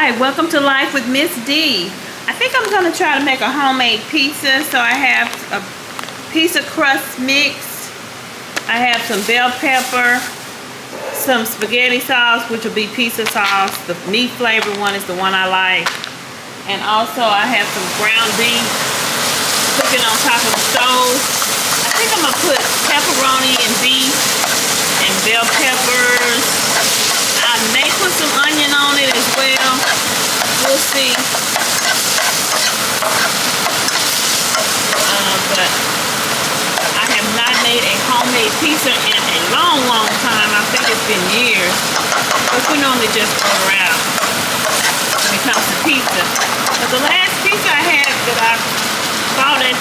Hi, welcome to Life with Miss D. I think I'm going to try to make a homemade pizza. So I have a pizza crust mix. I have some bell pepper, some spaghetti sauce, which will be pizza sauce. The meat flavored one is the one I like. And also I have some ground beef cooking on top of the stove. I think I'm going to put pepperoni and beef and bell peppers. I may put some onion on it as well. We'll see. But I have not made a homemade pizza in a long time. I think it's been years. But we normally just order out when it comes to pizza. But the last pizza I had that I bought at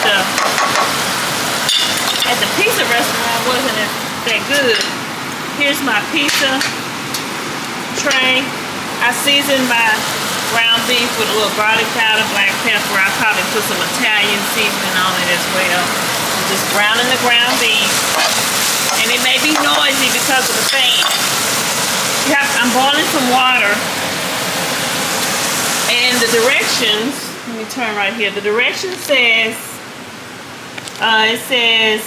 the pizza restaurant wasn't that good. Here's my pizza tray. I seasoned my ground beef with a little garlic powder, black pepper. I probably put some Italian seasoning on it as well. I'm just browning the ground beef. And it may be noisy because of the fan. I'm boiling some water. And the directions, let me turn right here. The directions says, it says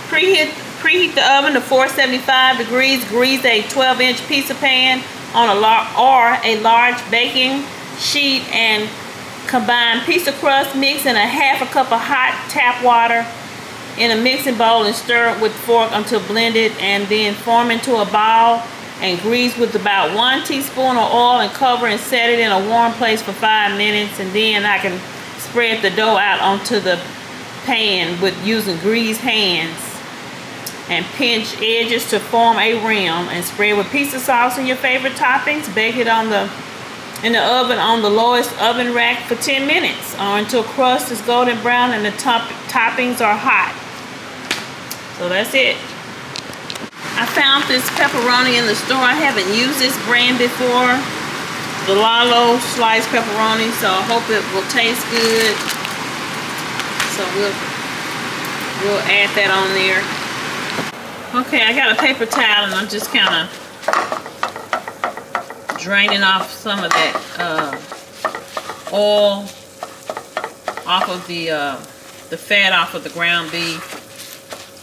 preheat the oven to 475 degrees. Grease a 12-inch pizza pan on a large baking sheet and combine pizza crust mix in a half a cup of hot tap water in a mixing bowl and stir it with fork until blended, and then form into a ball and grease with about 1 teaspoon of oil and cover and set it in a warm place for 5 minutes. And then I can spread the dough out onto the pan with using greased hands and pinch edges to form a rim, and spread with pizza sauce and your favorite toppings. Bake it in the oven on the lowest oven rack for 10 minutes or until crust is golden brown and the toppings are hot. So that's it. I found this pepperoni in the store. I haven't used this brand before. The Lalo sliced pepperoni, so I hope it will taste good. So we'll add that on there. Okay, I got a paper towel and I'm just kind of draining off some of that oil off of the fat off of the ground beef.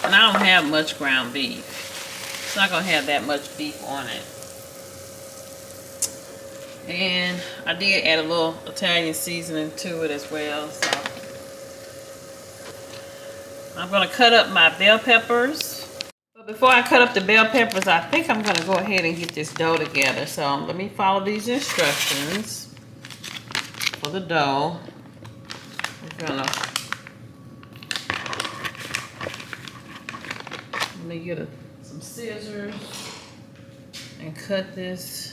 And I don't have much ground beef. It's not going to have that much beef on it. And I did add a little Italian seasoning to it as well. So I'm going to cut up my bell peppers. Before I cut up the bell peppers, I think I'm going to go ahead and get this dough together. So let me follow these instructions for the dough. We're going to, let me get some scissors and cut this.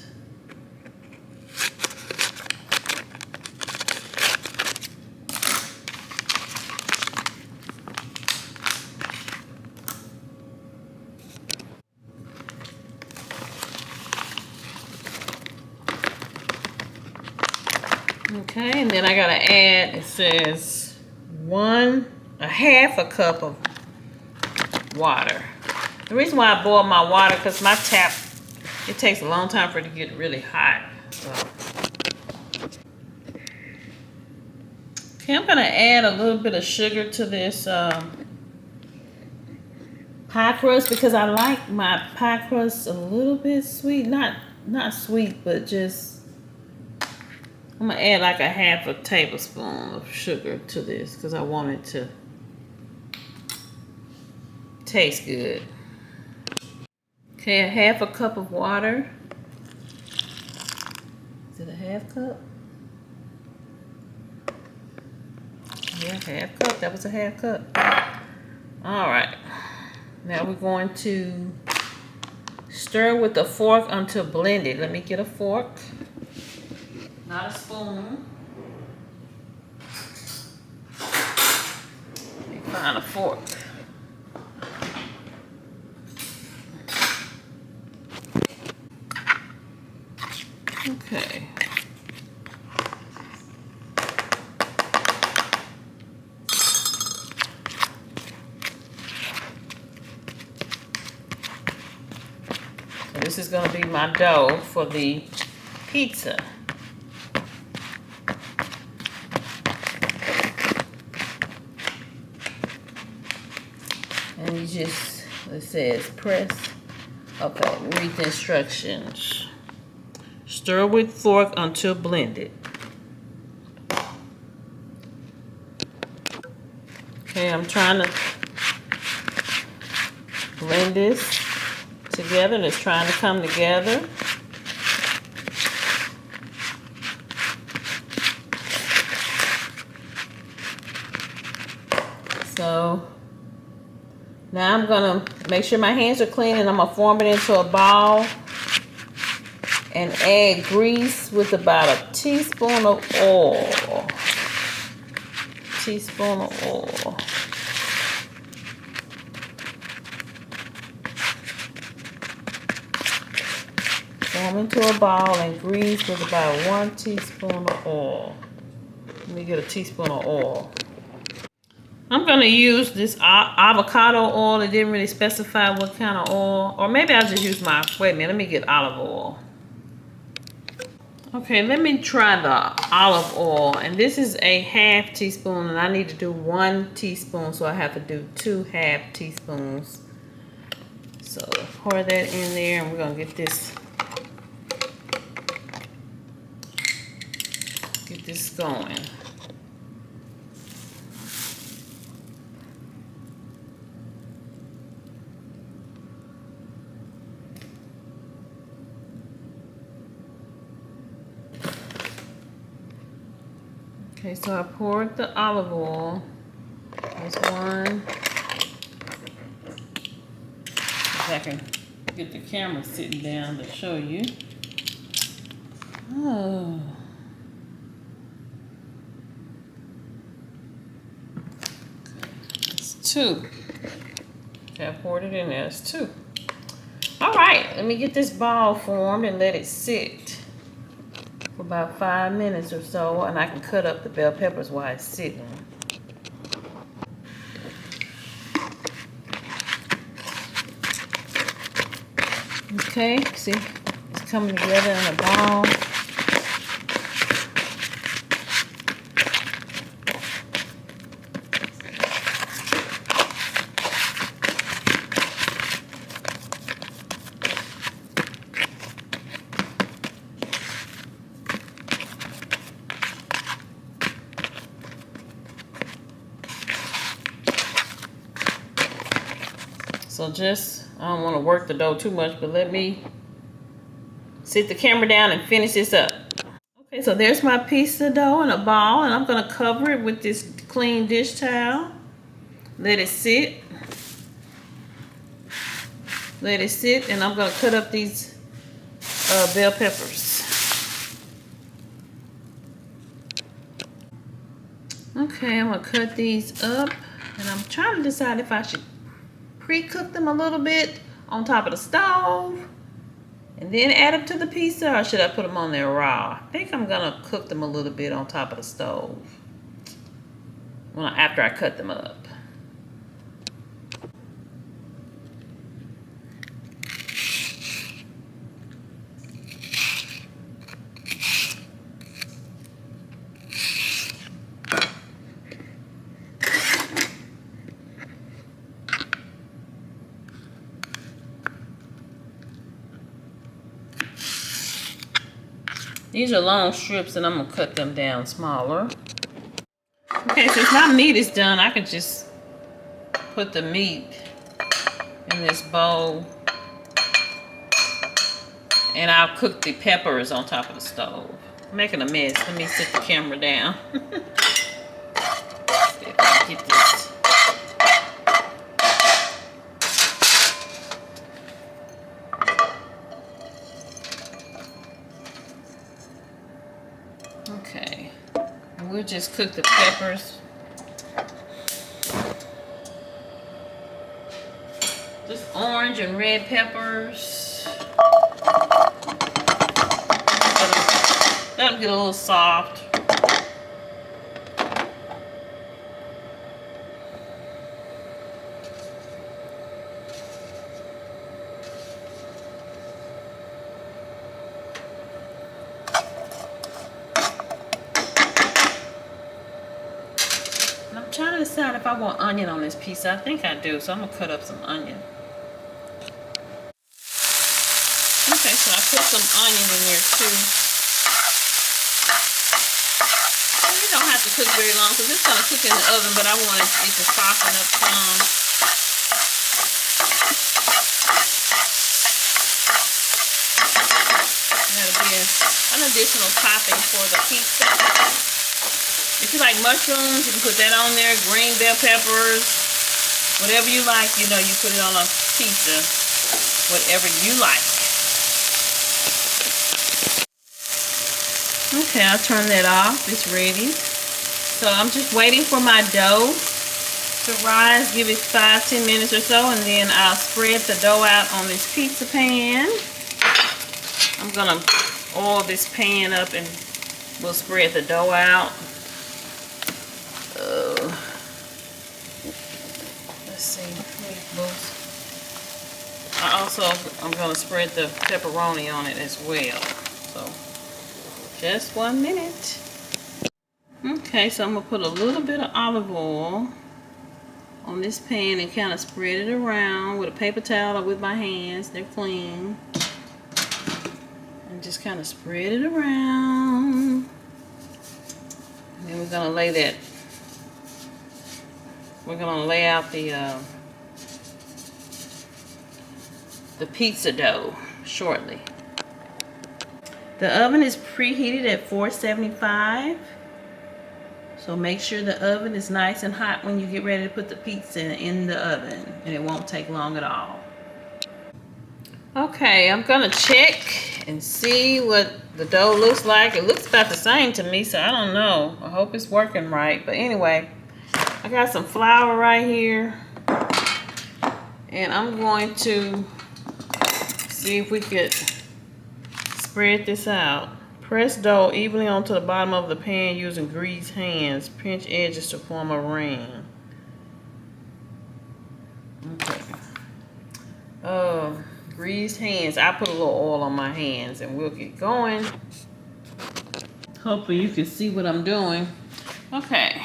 Okay, and then I gotta add, it says a half a cup of water. The reason why I boil my water, because my tap, it takes a long time for it to get really hot. So. Okay, I'm gonna add a little bit of sugar to this pie crust, because I like my pie crust a little bit sweet. Not sweet, but just, I'm going to add like a half a tablespoon of sugar to this because I want it to taste good. Okay, a half a cup of water. Is it a half cup? Yeah, half cup. That was a half cup. All right. Now we're going to stir with a fork until blended. Let me get a fork. Not a spoon. Let me find a fork. Okay. So this is going to be my dough for the pizza. just, it says press. Okay, read the instructions. Stir with fork until blended. Okay, I'm trying to blend this together. It's trying to come together. So now I'm gonna make sure my hands are clean, and I'm gonna form it into a ball and add grease with about a teaspoon of oil. Teaspoon of oil. Form into a ball and grease with about 1 teaspoon of oil. Let me get a teaspoon of oil. I'm going to use this avocado oil. It didn't really specify what kind of oil. Or maybe I'll just use my, wait a minute, let me get olive oil. Okay, let me try the olive oil. And this is a ½ teaspoon, and I need to do 1 teaspoon, so I have to do 2 ½ teaspoons. So pour that in there, and we're going to get this going. Okay, so I poured the olive oil. There's one. If I can get the camera sitting down to show you. Oh. It's 2. Okay, I poured it in there. It's 2. All right, let me get this ball formed and let it sit for about 5 minutes or so, and I can cut up the bell peppers while it's sitting. Okay, see, it's coming together in a ball. So just, I don't want to work the dough too much, but let me sit the camera down and finish this up. Okay, so there's my piece of dough in a ball, and I'm going to cover it with this clean dish towel. Let it sit. Let it sit, and I'm going to cut up these bell peppers. Okay, I'm going to cut these up, and I'm trying to decide if I should pre-cook them a little bit on top of the stove and then add them to the pizza, or should I put them on there raw? I think I'm gonna cook them a little bit on top of the stove after I cut them up. These are long strips, and I'm gonna cut them down smaller. Okay, since my meat is done, I can just put the meat in this bowl, and I'll cook the peppers on top of the stove. I'm making a mess. Let me sit the camera down. See if I can get this. Okay, we'll just cook the peppers. Just orange and red peppers. Let them get a little soft. trying to decide if I want onion on this pizza. I think I do, so I'm gonna cut up some onion. Okay, so I put some onion in there too. And you don't have to cook very long because it's gonna cook in the oven, but I wanted it to soften up some. That'll be an additional topping for the pizza. If you like mushrooms, you can put that on there. Green bell peppers, whatever you like, you know, you put it on a pizza, whatever you like. Okay, I'll turn that off. It's ready. So I'm just waiting for my dough to rise. Give it 5-10 minutes or so, and then I'll spread the dough out on this pizza pan. I'm gonna oil this pan up and we'll spread the dough out. Let's see. I'm gonna spread the pepperoni on it as well. So just 1 minute. Okay, so I'm gonna put a little bit of olive oil on this pan and kind of spread it around with a paper towel or with my hands. They're clean. And just kind of spread it around. And then we're gonna lay out the pizza dough shortly. The oven is preheated at 475. So make sure the oven is nice and hot when you get ready to put the pizza in the oven, and it won't take long at all. Okay, I'm gonna check and see what the dough looks like. It looks about the same to me, so I don't know. I hope it's working right. But anyway, I got some flour right here, and I'm going to see if we could spread this out. Press dough evenly onto the bottom of the pan using greased hands. Pinch edges to form a ring. Okay. Greased hands. I put a little oil on my hands and we'll get going. Hopefully you can see what I'm doing. Okay.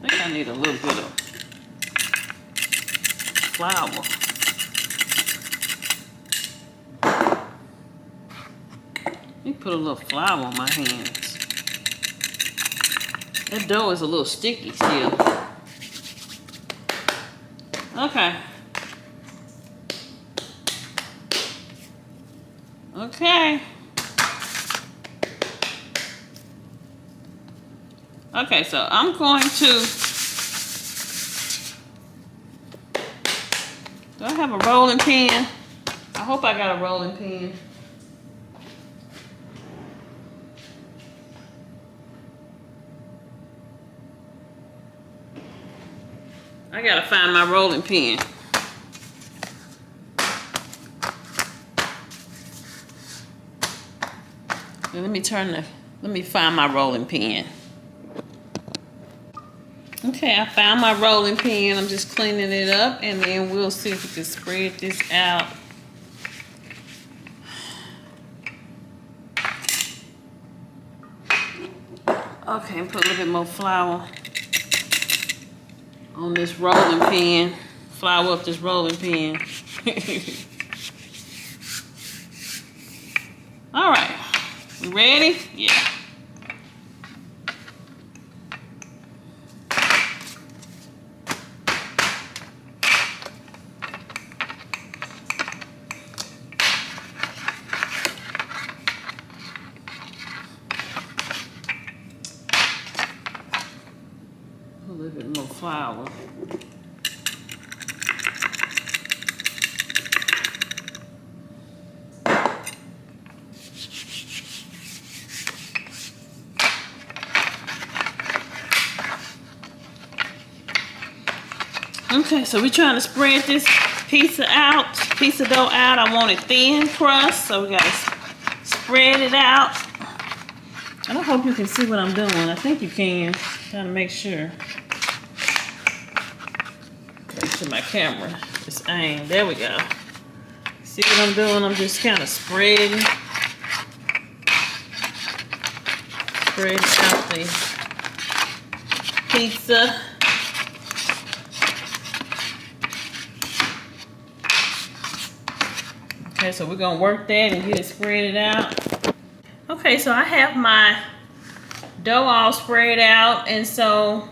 I think I need a little bit of flour. Let me put a little flour on my hands. That dough is a little sticky still. Okay. Okay. Okay, so I'm going to... Do I have a rolling pin? I hope I got a rolling pin. I gotta find my rolling pin. Let me find my rolling pin. Okay, I found my rolling pin. I'm just cleaning it up, and then we'll see if we can spread this out. Okay, and put a little bit more flour on this rolling pin. Flour up this rolling pin. All right, we ready? Yeah. A little bit more flour. Okay, so we're trying to spread this pizza dough out. I want it thin crust, so we gotta spread it out. And I hope you can see what I'm doing. I think you can. Trying to make sure. Make sure my camera is aimed. There we go. See what I'm doing? I'm just kind of spreading. Spread out the pizza. Okay, so we're gonna work that and get it spread out. Okay, so I have my dough all spread out, and so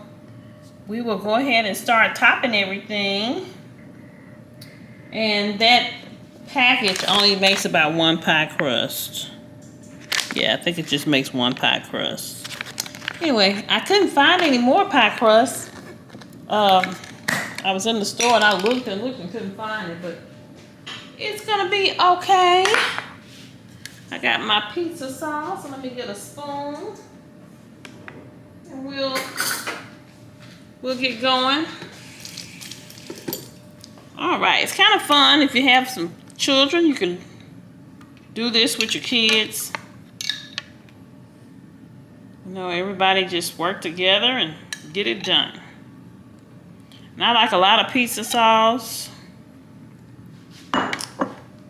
we will go ahead and start topping everything. And that package only makes about 1 pie crust. Yeah, I think it just makes 1 pie crust. Anyway, I couldn't find any more pie crust. I was in the store and I looked and couldn't find it, but it's gonna be okay. I got my pizza sauce, so let me get a spoon. And we'll get going. All right, it's kind of fun if you have some children. You can do this with your kids. You know, everybody just work together and get it done. And I like a lot of pizza sauce.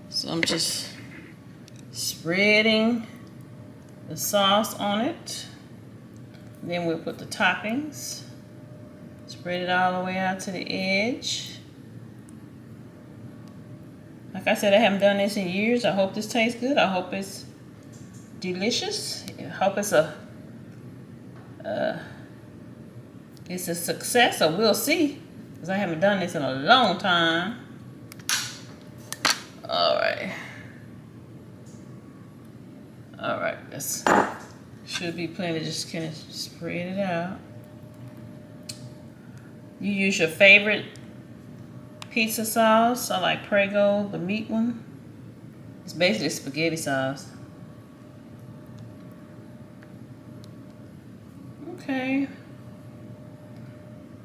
So I'm just spreading the sauce on it. Then we'll put the toppings. Spread it all the way out to the edge. Like I said, I haven't done this in years. I hope this tastes good. I hope it's delicious. I hope it's a success, so we'll see. Because I haven't done this in a long time. Alright. Alright, this should be plenty. Just kind of spread it out. You use your favorite pizza sauce. I like Prego, the meat one. It's basically spaghetti sauce. Okay.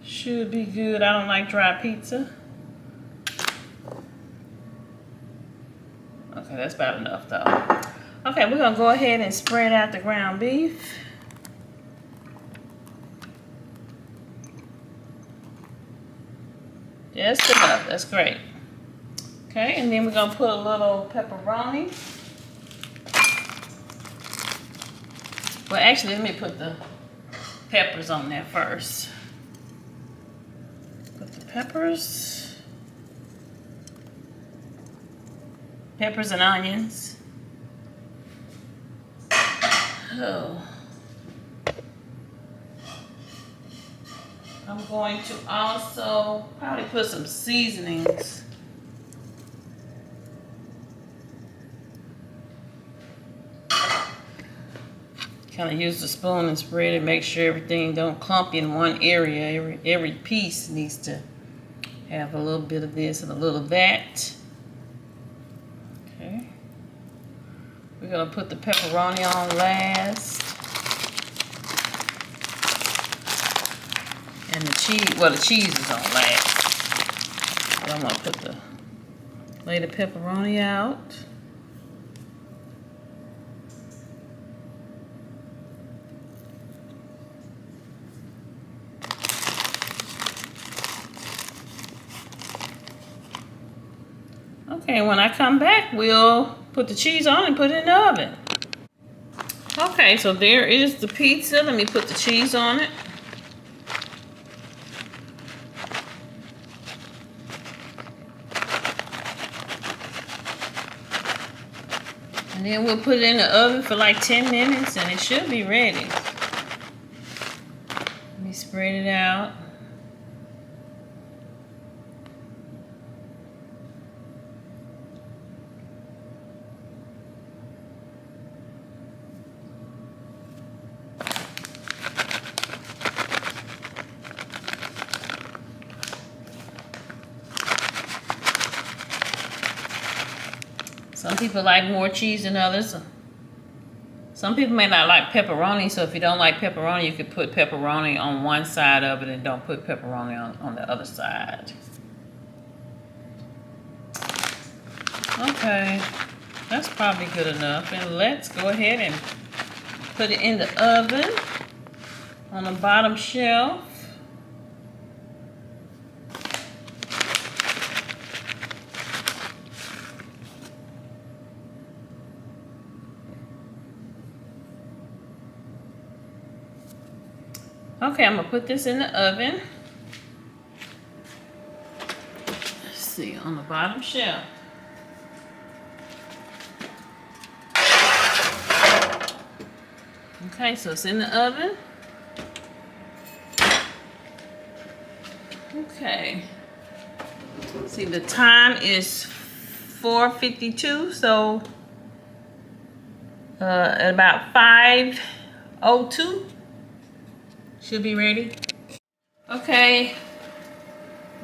Should be good. I don't like dry pizza. Okay, that's about enough though. Okay, we're gonna go ahead and spread out the ground beef. Just enough, that's great. Okay, and then we're gonna put a little pepperoni. Well, actually, let me put the peppers on there first. Put the peppers. Peppers and onions. Oh. I'm going to also probably put some seasonings. Kind of use the spoon and spread it. Make sure everything don't clump in one area. Every piece needs to have a little bit of this and a little of that. Okay. We're gonna put the pepperoni on last. And the cheese, well, the cheese is on last. But I'm gonna lay the pepperoni out. Okay, when I come back, we'll put the cheese on and put it in the oven. Okay, so there is the pizza. Let me put the cheese on it. And then we'll put it in the oven for like 10 minutes and it should be ready. Let me spread it out. Some people like more cheese than others. Some people may not like pepperoni, so if you don't like pepperoni, you could put pepperoni on one side of it and don't put pepperoni on the other side. Okay, that's probably good enough. And let's go ahead and put it in the oven on the bottom shelf. Okay, I'm gonna put this in the oven. Let's see, on the bottom shelf. Okay, so it's in the oven. Okay. See, the time is 4:52, so at about 5:02 should be ready. Okay,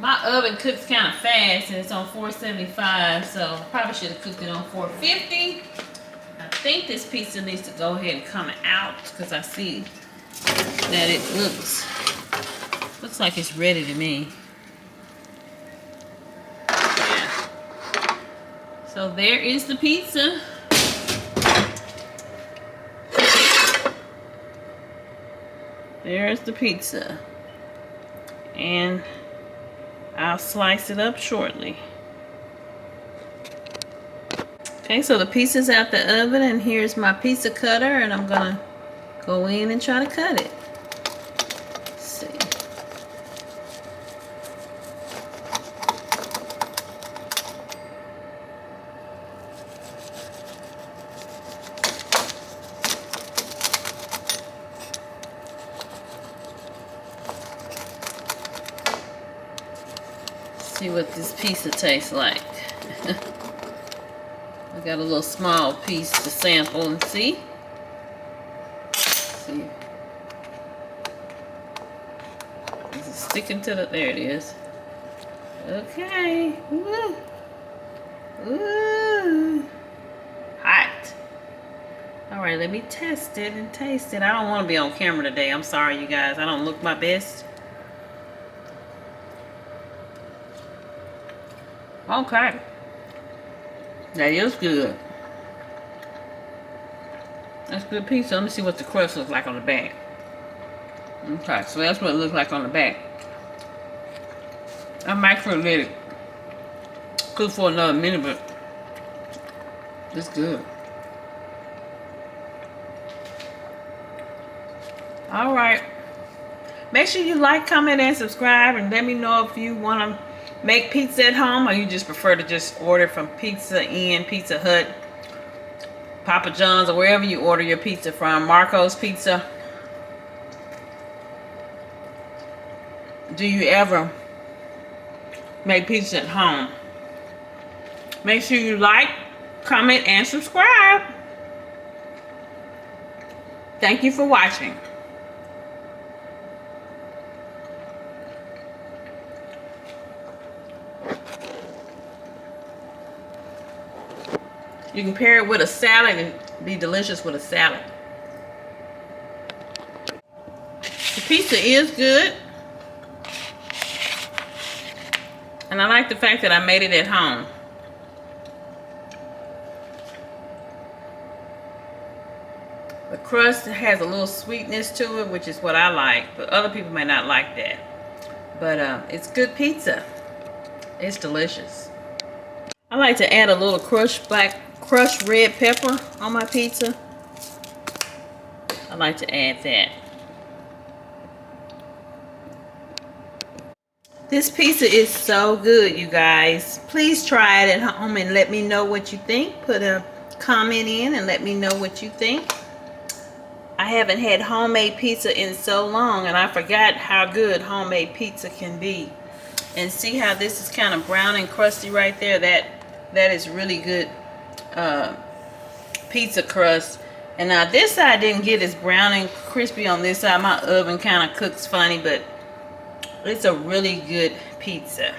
my oven cooks kind of fast and it's on 475, so probably should have cooked it on 450. I think this pizza needs to go ahead and come out because I see that it looks like it's ready to me. Yeah. So there is the pizza. There's the pizza. And I'll slice it up shortly. Okay, so the pizza's out the oven, and here's my pizza cutter, and I'm gonna go in and try to cut it. Let's see. See what this pizza tastes like. I got a little small piece to sample and see. Let's see. Is it sticking to the, there it is. Okay. Woo. Ooh. Hot. Alright, let me test it and taste it. I don't want to be on camera today. I'm sorry, you guys. I don't look my best. Okay. That is good. That's good pizza. Let me see what the crust looks like on the back. Okay, so that's what it looks like on the back. I might actually let it cook for another minute, but it's good. Alright. Make sure you like, comment, and subscribe, and let me know if you want to make pizza at home or you just prefer to just order from Pizza Inn, Pizza Hut, Papa John's, or wherever you order your pizza from. Marco's Pizza. Do you ever make pizza at home? Make sure you like, comment, and subscribe. Thank you for watching. You can pair it with a salad and be delicious with a salad. The pizza is good. And I like the fact that I made it at home. The crust has a little sweetness to it, which is what I like. But other people may not like that. But it's good pizza. It's delicious. I like to add a little crushed red pepper on my pizza. I like to add that. This pizza is so good, you guys. Please try it at home and let me know what you think. Put a comment in and let me know what you think. I haven't had homemade pizza in so long, and I forgot how good homemade pizza can be. And see how this is kind of brown and crusty right there? That is really good pizza crust. And now this side didn't get as brown and crispy on this side. My oven kind of cooks funny, but it's a really good pizza.